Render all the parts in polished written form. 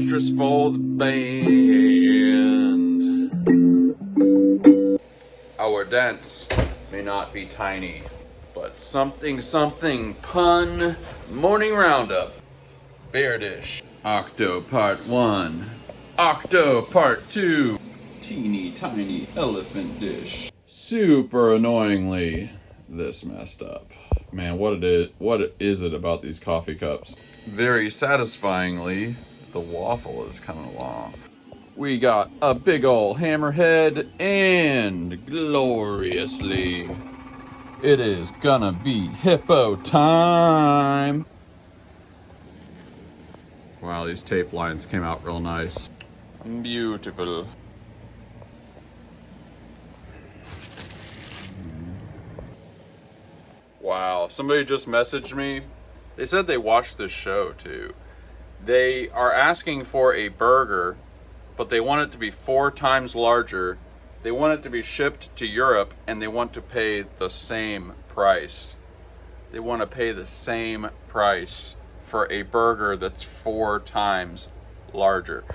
extras for the band. Our dance may not be tiny, but something pun morning roundup. Bear dish. Octo part 1. Octo part 2. Teeny tiny elephant dish. Super annoyingly, this messed up. Man, what is it about these coffee cups? Very satisfyingly, the waffle is coming along. We got a big ol' hammerhead, and gloriously, it is gonna be hippo time. Wow, these tape lines came out real nice. Beautiful. Wow, somebody just messaged me. They said they watched this show too. They are asking for a burger, but they want it to be 4 times larger. They want it to be shipped to Europe, and they want to pay the same price. They want to pay the same price for a burger that's 4 times larger.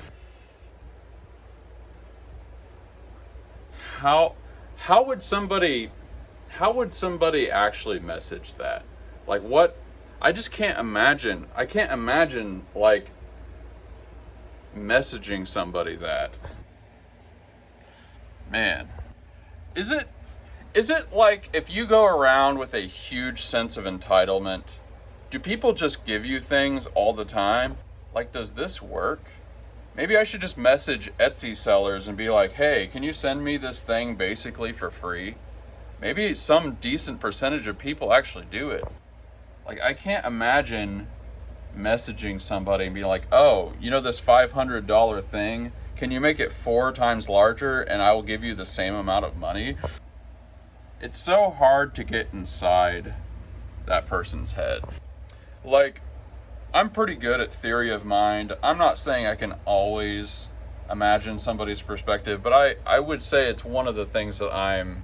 How would somebody actually message that? Like, what? I just can't imagine. I can't imagine, like, messaging somebody that. Man, is it like if you go around with a huge sense of entitlement, do people just give you things all the time? Like, does this work? Maybe I should just message Etsy sellers and be like, hey, can you send me this thing basically for free? Maybe some decent percentage of people actually do it. Like, I can't imagine messaging somebody and be like, oh, you know this $500 thing? Can you make it 4 times larger and I will give you the same amount of money? It's so hard to get inside that person's head. Like, I'm pretty good at theory of mind. I'm not saying I can always imagine somebody's perspective, but I would say it's one of the things that I'm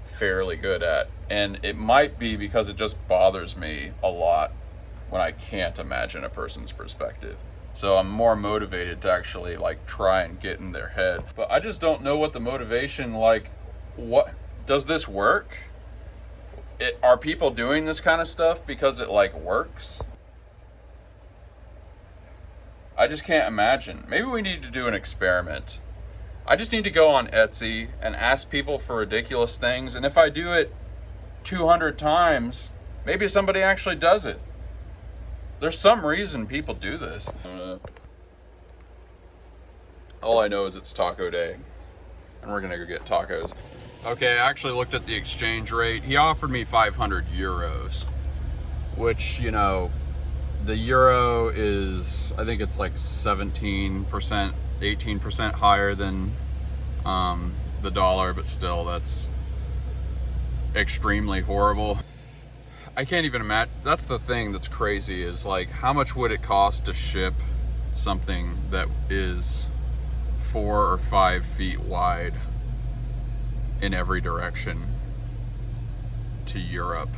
fairly good at. And it might be because it just bothers me a lot when I can't imagine a person's perspective. So I'm more motivated to actually, like, try and get in their head. But I just don't know what the motivation, like, what does this work? Are people doing this kind of stuff because it, like, works? I just can't imagine. Maybe we need to do an experiment. I just need to go on Etsy and ask people for ridiculous things, and if I do it 200 times, maybe somebody actually does it. There's some reason people do this. All I know is it's taco day, and we're gonna go get tacos. Okay, I actually looked at the exchange rate. He offered me 500 euros, which, you know, the euro is, I think it's like 17%, 18% higher than the dollar, but still, that's extremely horrible. I can't even imagine. That's the thing that's crazy, is like, how much would it cost to ship something that is 4 or 5 feet wide in every direction to Europe?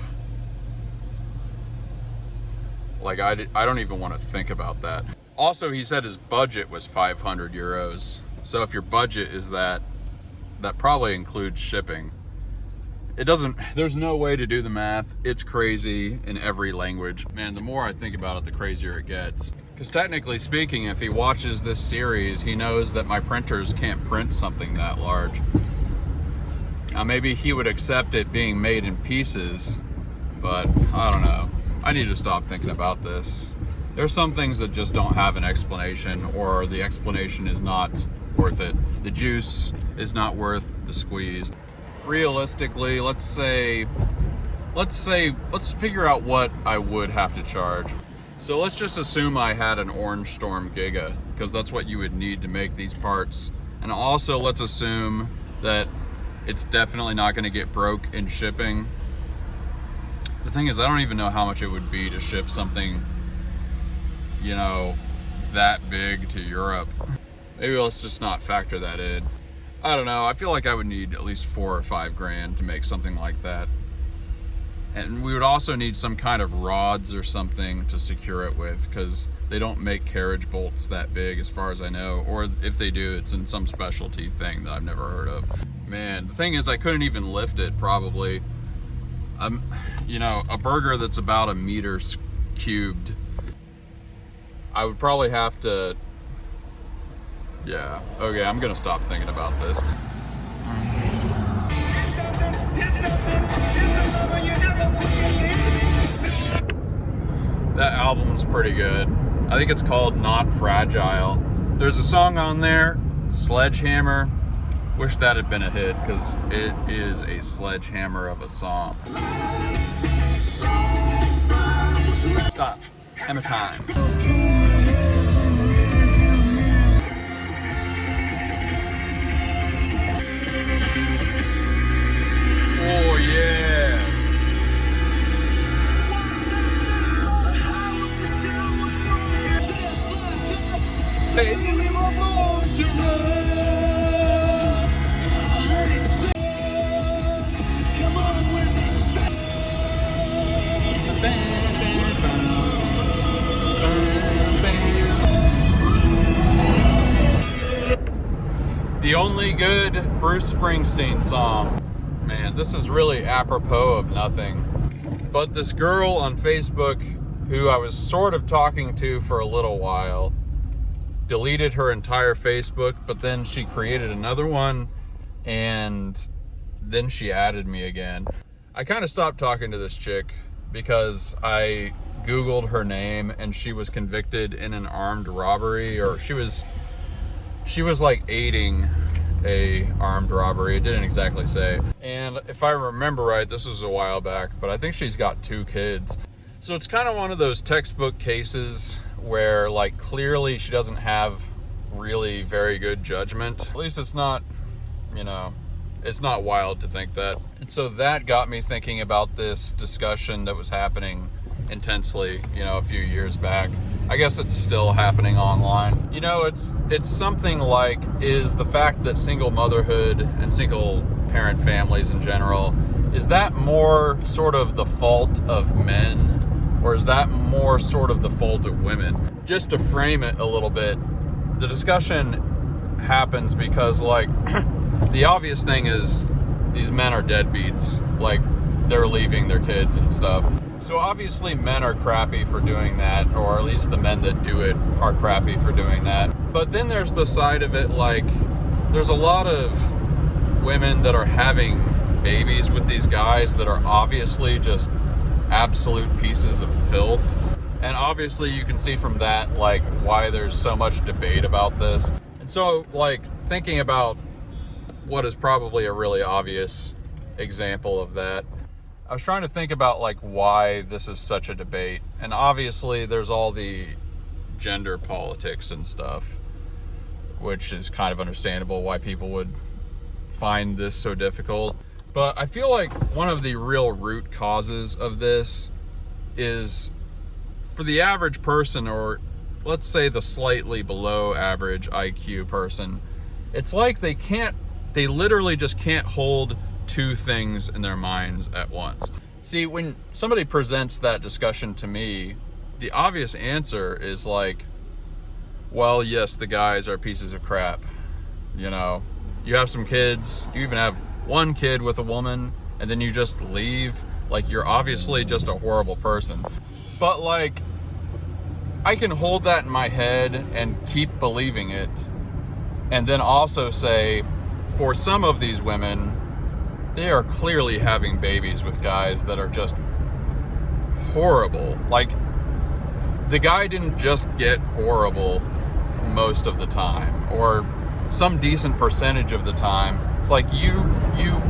Like, I don't even want to think about that. Also, he said his budget was 500 euros. So if your budget is that probably includes shipping. It doesn't, there's no way to do the math. It's crazy in every language. Man, the more I think about it, the crazier it gets. Because technically speaking, if he watches this series, he knows that my printers can't print something that large. Now, maybe he would accept it being made in pieces, but I don't know. I need to stop thinking about this. There's some things that just don't have an explanation, or the explanation is not worth it. The juice is not worth the squeeze. Realistically, let's figure out what I would have to charge. So let's just assume I had an Orange Storm Giga, because that's what you would need to make these parts. And also, let's assume that it's definitely not going to get broke in shipping. The thing is, I don't even know how much it would be to ship something, you know, that big to Europe. Maybe let's just not factor that in. I don't know. I feel like I would need at least 4 or 5 grand to make something like that. And we would also need some kind of rods or something to secure it with, because They don't make carriage bolts that big as far as I know, or if they do, it's in some specialty thing that I've never heard of. Man, the thing is, I couldn't even lift it probably. You know, a burger that's about 1 meter cubed, I would probably have to, yeah, okay, I'm gonna stop thinking about this. That album's pretty good. I think it's called Not Fragile. There's a song on there, Sledgehammer. Wish that had been a hit, because it is a sledgehammer of a song. Stop. Hammer time. Oh yeah. Baby, we were born to run. Come on with me. The only good Bruce Springsteen song. Man, this is really apropos of nothing. But this girl on Facebook, who I was sort of talking to for a little while, deleted her entire Facebook, but then she created another one, and then she added me again. I kind of stopped talking to this chick because I Googled her name, and she was convicted in an armed robbery, or she was like aiding a armed robbery. It didn't exactly say. And if I remember right, this was a while back, but I think she's got 2 kids. So it's kind of one of those textbook cases where, like, clearly she doesn't have really very good judgment. At least it's not, you know, it's not wild to think that. And so that got me thinking about this discussion that was happening intensely, you know, a few years back. I guess it's still happening online. You know, it's something like, is the fact that single motherhood and single parent families in general, is that more sort of the fault of men, or is that more sort of the fault of women? Just to frame it a little bit, the discussion happens because, like, the obvious thing is these men are deadbeats. Like, they're leaving their kids and stuff. So obviously men are crappy for doing that, or at least the men that do it are crappy for doing that. But then there's the side of it, like, there's a lot of women that are having babies with these guys that are obviously just absolute pieces of filth. And obviously you can see from that, like, why there's so much debate about this. And so, like, thinking about what is probably a really obvious example of that, I was trying to think about, like, why this is such a debate. And obviously there's all the gender politics and stuff, which is kind of understandable why people would find this so difficult. But I feel like one of the real root causes of this is, for the average person, or let's say the slightly below average IQ person, it's like they literally just can't hold 2 things in their minds at once. See, when somebody presents that discussion to me, the obvious answer is like, well, yes, the guys are pieces of crap. You know, you have some kids, you even have 1 kid with a woman, and then you just leave. Like, you're obviously just a horrible person. But, like, I can hold that in my head and keep believing it, and then also say, for some of these women, they are clearly having babies with guys that are just horrible. Like, the guy didn't just get horrible most of the time, or some decent percentage of the time. It's like you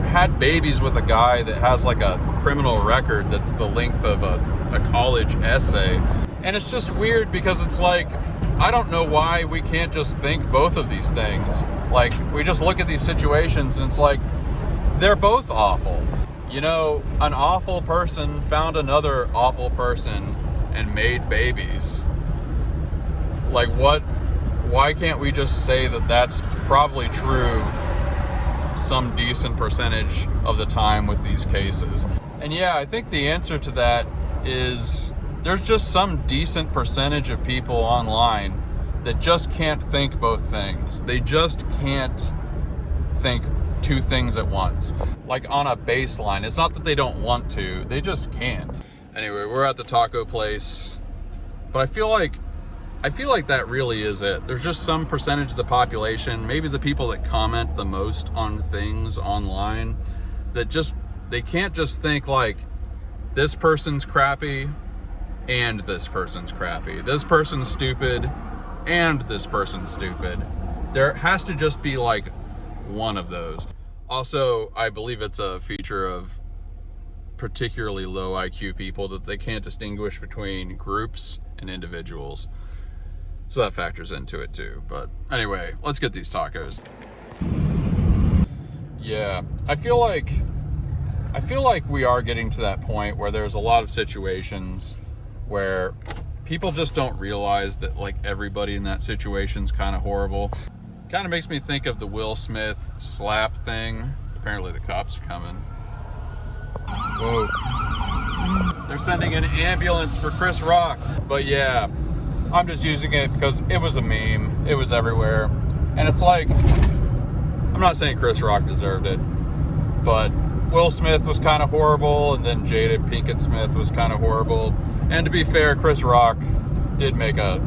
had babies with a guy that has, like, a criminal record that's the length of a college essay. And it's just weird because it's like, I don't know why we can't just think both of these things. Like, we just look at these situations and it's like, they're both awful. You know, an awful person found another awful person and made babies. Like, what? Why can't we just say that that's probably true some decent percentage of the time with these cases? And yeah, I think the answer to that is there's just some decent percentage of people online that just can't think both things. They just can't think two things at once. Like on a baseline. It's not that they don't want to, they just can't. Anyway, we're at the taco place, but I feel like that really is it. There's just some percentage of the population, maybe the people that comment the most on things online, that just, they can't just think like, this person's crappy and this person's crappy. This person's stupid and this person's stupid. There has to just be like one of those. Also, I believe it's a feature of particularly low IQ people that they can't distinguish between groups and individuals. So that factors into it too. But anyway, let's get these tacos. Yeah, I feel like we are getting to that point where there's a lot of situations where people just don't realize that like everybody in that situation's kind of horrible. Kind of makes me think of the Will Smith slap thing. Apparently the cops are coming. Whoa. They're sending an ambulance for Chris Rock. But yeah, I'm just using it because it was a meme. It was everywhere. And it's like, I'm not saying Chris Rock deserved it, but Will Smith was kind of horrible, and then Jada Pinkett Smith was kind of horrible. And to be fair, Chris Rock did make a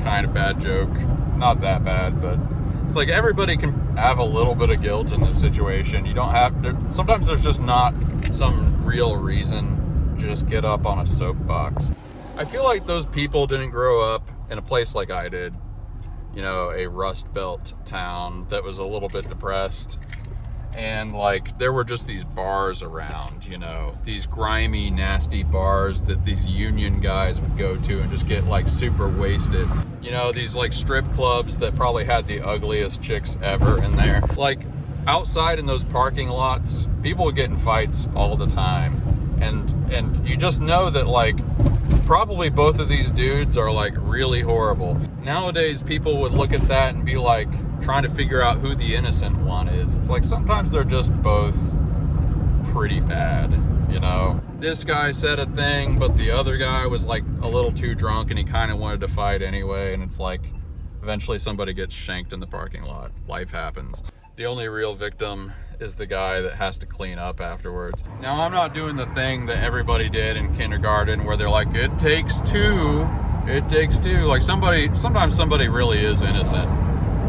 kind of bad joke. Not that bad, but it's like everybody can have a little bit of guilt in this situation. You don't have, sometimes there's just not some real reason to just get up on a soapbox. I feel like those people didn't grow up in a place like I did. You know, a Rust Belt town that was a little bit depressed. And like, there were just these bars around, you know, these grimy, nasty bars that these union guys would go to and just get like super wasted. You know, these like strip clubs that probably had the ugliest chicks ever in there. Like outside in those parking lots, people would get in fights all the time. And you just know that like, probably both of these dudes are like really horrible. Nowadays, people would look at that and be like, trying to figure out who the innocent one is. It's like sometimes they're just both pretty bad, you know? This guy said a thing, but the other guy was like a little too drunk and he kind of wanted to fight anyway, and it's like eventually somebody gets shanked in the parking lot. Life happens. The only real victim is the guy that has to clean up afterwards. Now, I'm not doing the thing that everybody did in kindergarten where they're like, it takes two. Like sometimes somebody really is innocent.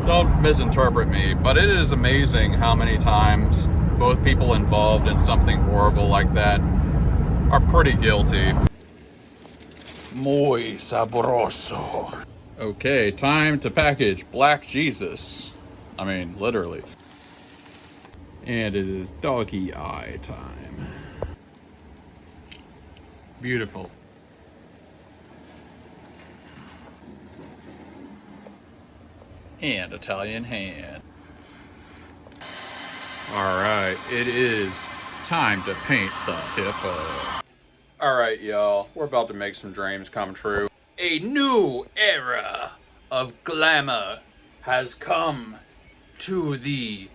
Don't misinterpret me, but it is amazing how many times both people involved in something horrible like that are pretty guilty. Muy sabroso. Okay, time to package Black Jesus. I mean, literally. And it is doggy eye time. Beautiful. And Italian hand. All right, it is time to paint the hippo. All right, y'all, we're about to make some dreams come true. A new era of glamour has come to the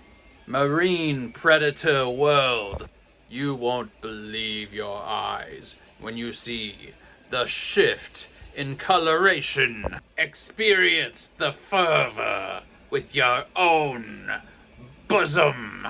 marine predator world. You won't believe your eyes when you see the shift in coloration. Experience the fervor with your own bosom.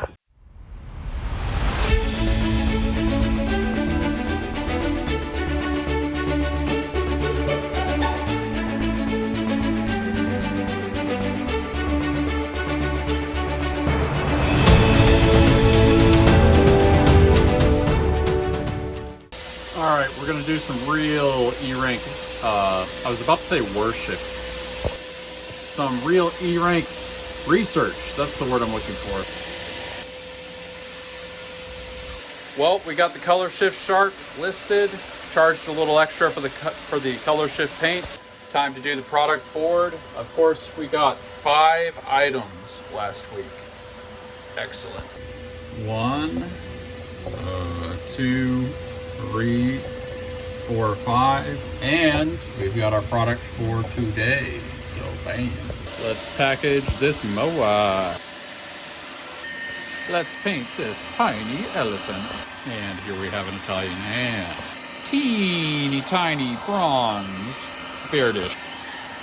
All right, we're gonna do some real E-rank, I was about to say worship. Some real E-rank research. That's the word I'm looking for. Well, we got the color shift sharp listed. Charged a little extra for the color shift paint. Time to do the product board. Of course, we got 5 items last week. Excellent. 1, 2, 3, 4, 5, and we've got our product for today. So bam. Let's package this moa. Let's paint this tiny elephant. And here we have an Italian hand. teeny tiny bronze bear dish,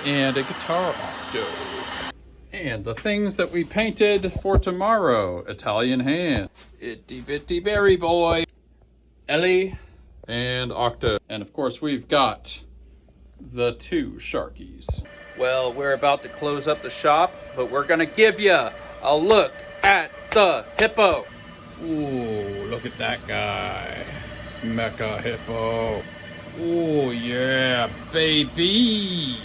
and a guitar octo. And the things that we painted for tomorrow: Italian hand, itty bitty berry boy, Ellie, and Octo. And of course we've got the 2 Sharkies. Well, we're about to close up the shop, but we're gonna give you a look at the Hippo. Ooh, look at that guy. Mecha Hippo. Oh yeah, baby.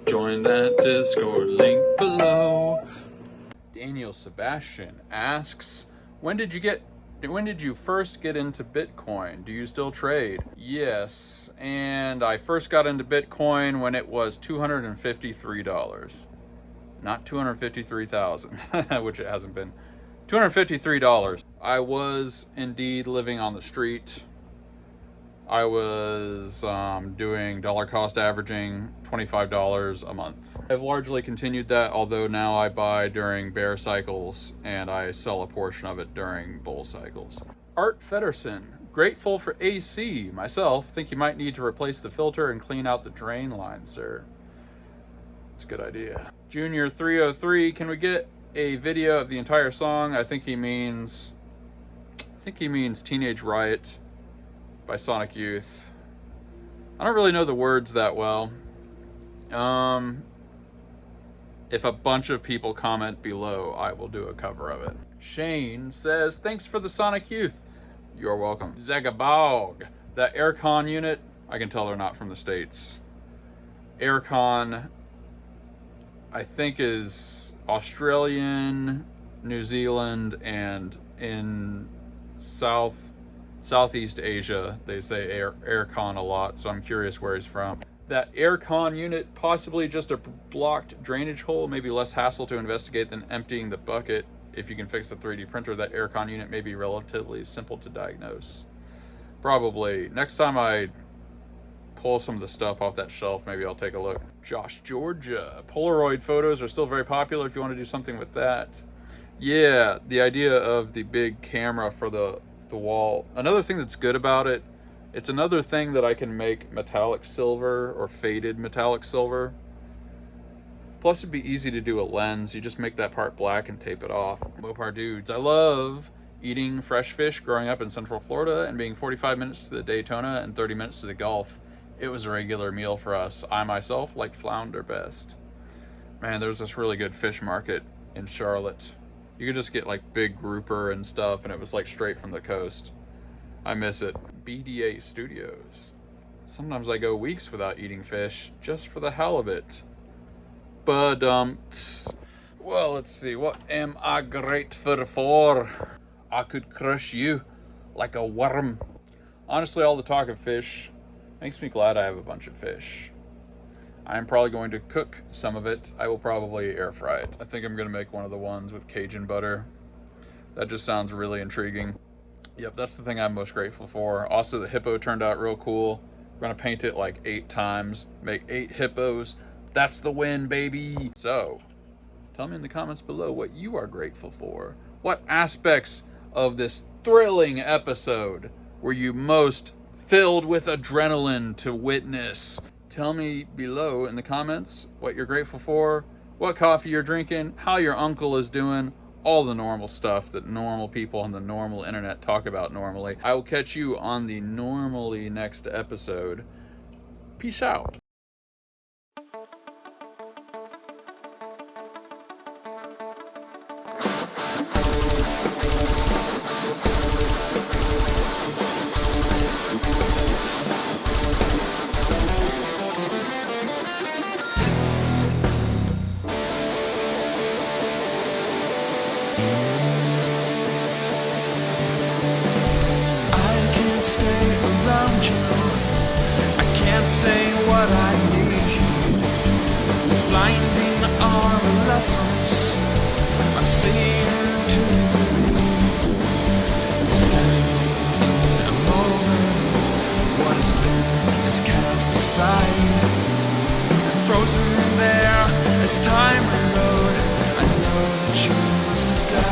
Join that Discord link below. Daniel Sebastian asks, when did you first get into Bitcoin? Do you still trade? Yes, and I first got into Bitcoin when it was $253. Not $253,000, which it hasn't been. $253. I was indeed living on the street. I was doing dollar cost averaging $25 a month. I've largely continued that, although now I buy during bear cycles and I sell a portion of it during bull cycles. Art Fedderson, grateful for AC. Myself, think you might need to replace the filter and clean out the drain line, sir. It's a good idea. Junior 303, can we get a video of the entire song? I think he means Teenage Riot by Sonic Youth. I don't really know the words that well. If a bunch of people comment below, I will do a cover of it. Shane says, thanks for the Sonic Youth. You're welcome. Zegabog, that aircon unit, I can tell they're not from the States. Aircon, I think, is Australian, New Zealand, and in Southeast Asia, they say aircon a lot, so I'm curious where he's from. That aircon unit, possibly just a blocked drainage hole, maybe less hassle to investigate than emptying the bucket. If you can fix the 3D printer, that aircon unit may be relatively simple to diagnose. Probably. Next time I pull some of the stuff off that shelf, maybe I'll take a look. Josh Georgia, Polaroid photos are still very popular if you want to do something with that. Yeah, the idea of the big camera for the wall. Another thing that's good about it, it's another thing that I can make metallic silver or faded metallic silver. Plus it'd be easy to do a lens. You just make that part black and tape it off. Mopar dudes, I love eating fresh fish growing up in Central Florida and being 45 minutes to the Daytona and 30 minutes to the Gulf. It was a regular meal for us. I myself like flounder best. Man, there's this really good fish market in Charlotte. You could just get like big grouper and stuff, and it was like straight from the coast. I miss it. BDA Studios. Sometimes I go weeks without eating fish, just for the hell of it. But, well, let's see. What am I grateful for? I could crush you like a worm. Honestly, all the talk of fish makes me glad I have a bunch of fish. I'm probably going to cook some of it. I will probably air fry it. I think I'm gonna make one of the ones with Cajun butter. That just sounds really intriguing. Yep, that's the thing I'm most grateful for. Also, the hippo turned out real cool. We're gonna paint it like 8 times, make 8 hippos. That's the win, baby. So, tell me in the comments below what you are grateful for. What aspects of this thrilling episode were you most filled with adrenaline to witness? Tell me below in the comments what you're grateful for, what coffee you're drinking, how your uncle is doing, all the normal stuff that normal people on the normal internet talk about normally. I will catch you on the normally next episode. Peace out. Stay around you. I can't say what I need. This blinding adolescence I'm seeing to standing in a moment. What has been is cast aside, frozen there as time rode. I know that you must have died.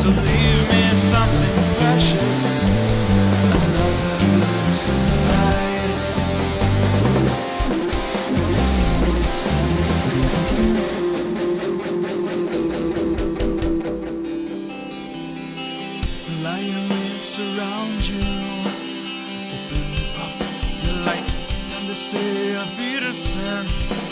So leave me something precious, another glimpse of light. Lions surround you, open up your light, time to say a Wiedersehen.